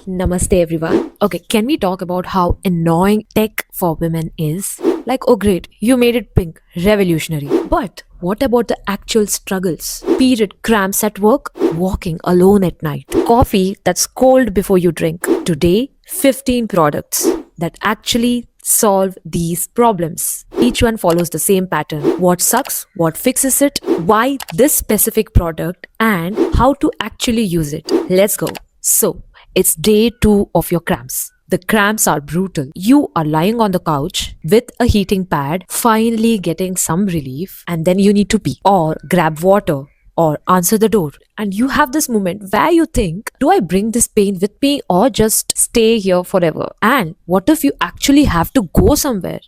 Namaste, everyone. Okay, can we talk about how annoying tech for women is? Like, oh, great, you made it pink, revolutionary. But what about the actual struggles? Period cramps at work, walking alone at night, coffee that's cold before you drink. Today, 15 products that actually solve these problems. Each one follows the same pattern. What sucks, what fixes it, why this specific product, and how to actually use it. Let's go. So, it's day 2 of your cramps. The cramps are brutal. You are lying on the couch with a heating pad, finally getting some relief, and then you need to pee or grab water or answer the door. And you have this moment where you think, do I bring this pain with me or just stay here forever? And what if you actually have to go somewhere?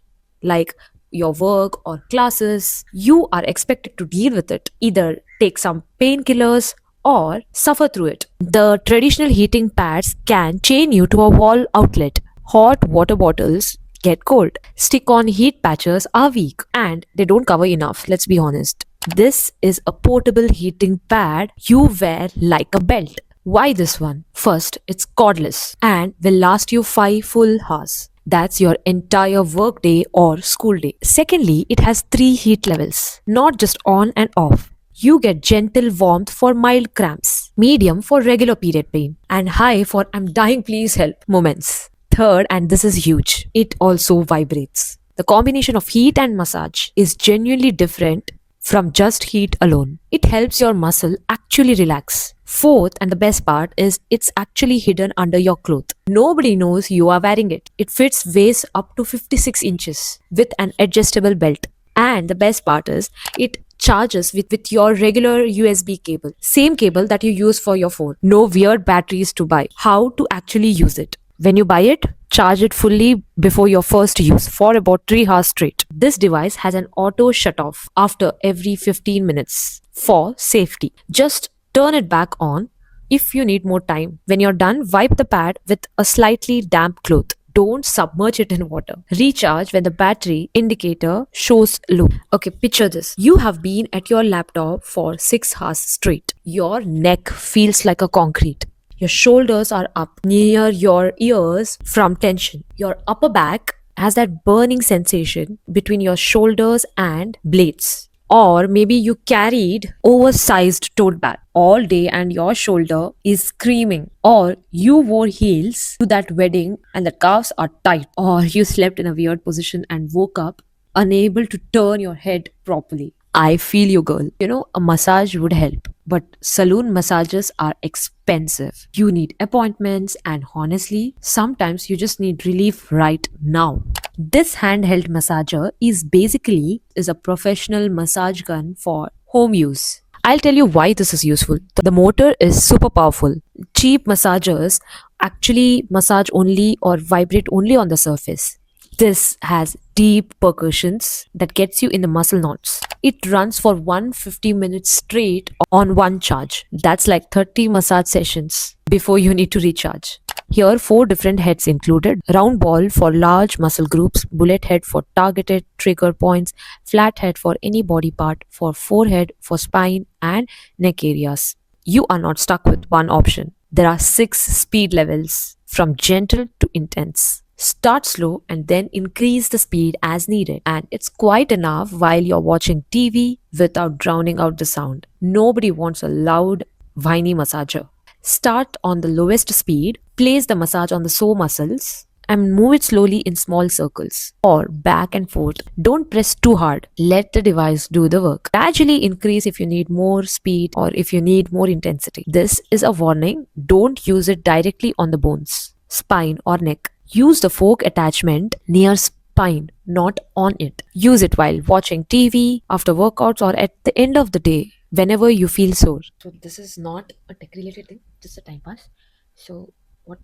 Like your work or classes, you are expected to deal with it. Either take some painkillers or suffer through it. The traditional heating pads can chain you to a wall outlet. Hot water bottles get cold. Stick on heat patches are weak and they don't cover enough, let's be honest. This is a portable heating pad you wear like a belt. Why this one? First, it's cordless and will last you 5 full hours. That's your entire work day or school day. Secondly, it has 3 heat levels, not just on and off. You get gentle warmth for mild cramps, medium for regular period pain, and high for I'm dying, please help moments. Third, and this is huge, it also vibrates. The combination of heat and massage is genuinely different from just heat alone. It helps your muscle actually relax. Fourth, and the best part is it's actually hidden under your cloth. Nobody knows you are wearing it. It fits waist up to 56 inches with an adjustable belt. And the best part is it charges with your regular USB cable. Same cable that you use for your phone. No weird batteries to buy. How to actually use it? When you buy it, charge it fully before your first use for about 3 hours straight. This device has an auto shut off after every 15 minutes for safety. Just turn it back on if you need more time. When you're done, wipe the pad with a slightly damp cloth. Don't submerge it in water. Recharge when the battery indicator shows low. Okay, picture this. You have been at your laptop for 6 hours straight. Your neck feels like a concrete. Your shoulders are up near your ears from tension. Your upper back has that burning sensation between your shoulders and blades. Or maybe you carried oversized tote bag all day and your shoulder is screaming. Or you wore heels to that wedding and the calves are tight. Or you slept in a weird position and woke up unable to turn your head properly. I feel you, girl. A massage would help, but saloon massages are expensive. You need appointments, and honestly, sometimes you just need relief right now. This handheld massager is a professional massage gun for home use. I'll tell you why this is useful. The motor is super powerful. Cheap massagers actually massage only or vibrate only on the surface. This has deep percussions that gets you in the muscle knots. It runs for 150 minutes straight on one charge. That's like 30 massage sessions before you need to recharge. Here, 4 different heads included: round ball for large muscle groups, bullet head for targeted trigger points, flat head for any body part, for forehead, for spine, and neck areas. You are not stuck with one option. There are 6 speed levels from gentle to intense. Start slow and then increase the speed as needed. And it's quite enough while you're watching TV without drowning out the sound. Nobody wants a loud, whiny massager. Start on the lowest speed, place the massage on the sore muscles, and move it slowly in small circles or back and forth. Don't press too hard. Let the device do the work. Gradually increase if you need more speed or if you need more intensity. This is a warning. Don't use it directly on the bones, spine, or neck. Use the fork attachment near spine, not on it. Use it while watching TV, after workouts, or at the end of the day, whenever you feel sore. So this is not a tech related thing, just a time pass. So what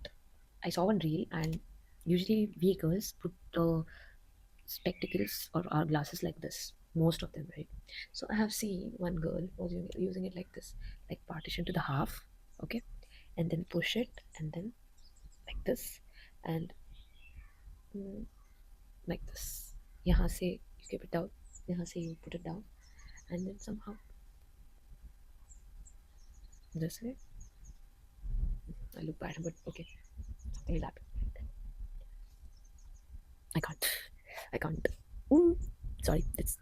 I saw one reel, and usually we girls put spectacles or our glasses like this, most of them, right? So I have seen one girl was using it like this, like partition to the half, okay, and then push it, and then like this, and mm, like this. यहाँ से you keep it down, यहाँ से you put it down, and then somehow this way. I look bad, but okay. Lap. I can't. I can't. Mm. Sorry. Let's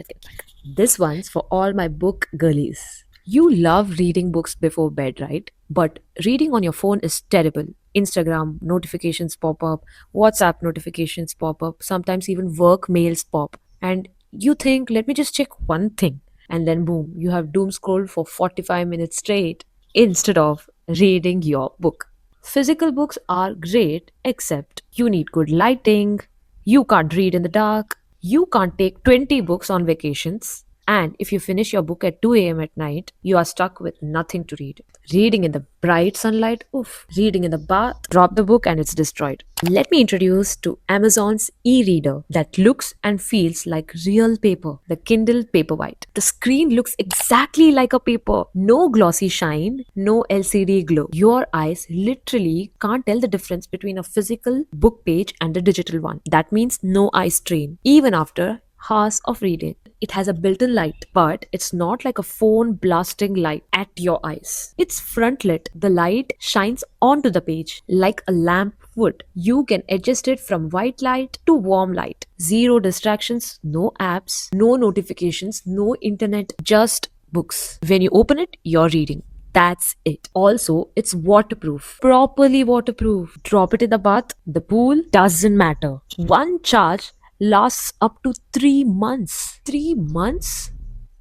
get back. This one's for all my book girlies. You love reading books before bed, right? But reading on your phone is terrible. Instagram notifications pop up, WhatsApp notifications pop up, sometimes even work mails pop. And you think, let me just check one thing. And then boom, you have doom scrolled for 45 minutes straight instead of reading your book. Physical books are great, except you need good lighting, you can't read in the dark, you can't take 20 books on vacations, and if you finish your book at 2 a.m. at night, you are stuck with nothing to read. Reading in the bright sunlight, oof. Reading in the bath, drop the book and it's destroyed. Let me introduce to Amazon's e-reader that looks and feels like real paper, the Kindle Paperwhite. The screen looks exactly like a paper. No glossy shine, no LCD glow. Your eyes literally can't tell the difference between a physical book page and a digital one. That means no eye strain, even after hours of reading. It has a built-in light, but it's not like a phone blasting light at your eyes. It's front lit. The light shines onto the page like a lamp would. You can adjust it from white light to warm light. Zero distractions, no apps, no notifications, no internet, just books. When you open it, you're reading. That's it. Also, it's waterproof. Properly waterproof. Drop it in the bath, the pool, doesn't matter. One charge lasts up to 3 months. 3 months?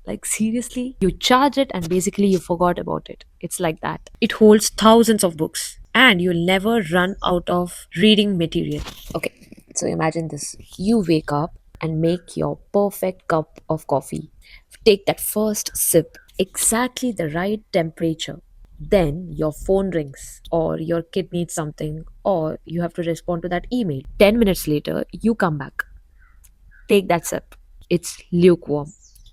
Like, seriously? You charge it and basically you forgot about it. It's like that. It holds thousands of books and you'll never run out of reading material. Okay, so imagine this. You wake up and make your perfect cup of coffee. Take that first sip, exactly the right temperature. Then your phone rings, or your kid needs something, or you have to respond to that email. 10 minutes later, you come back. Take that sip. It's lukewarm.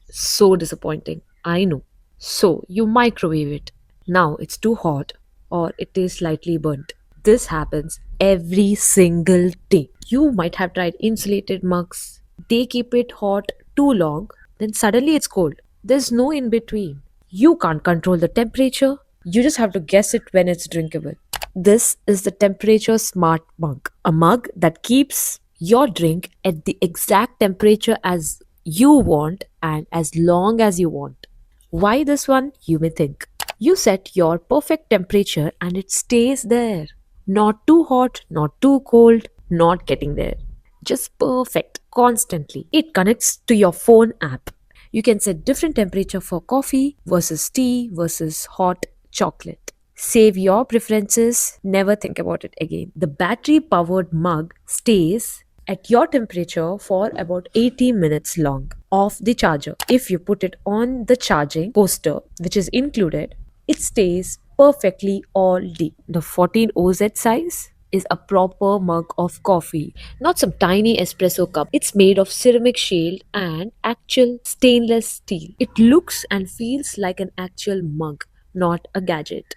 So disappointing. I know. So you microwave it. Now it's too hot or it is slightly burnt. This happens every single day. You might have tried insulated mugs. They keep it hot too long, then suddenly it's cold. There's no in between. You can't control the temperature. You just have to guess it when it's drinkable. This is the temperature smart mug, a mug that keeps your drink at the exact temperature as you want and as long as you want. Why this one, you may think? You set your perfect temperature and it stays there. Not too hot, not too cold, not getting there. Just perfect, constantly. It connects to your phone app. You can set different temperature for coffee versus tea versus hot chocolate. Save your preferences, never think about it again. The battery powered mug stays at your temperature for about 80 minutes long off the charger. If you put it on the charging coaster, which is included, it stays perfectly all day. The 14 OZ size is a proper mug of coffee, not some tiny espresso cup. It's made of ceramic shield and actual stainless steel. It looks and feels like an actual mug, not a gadget.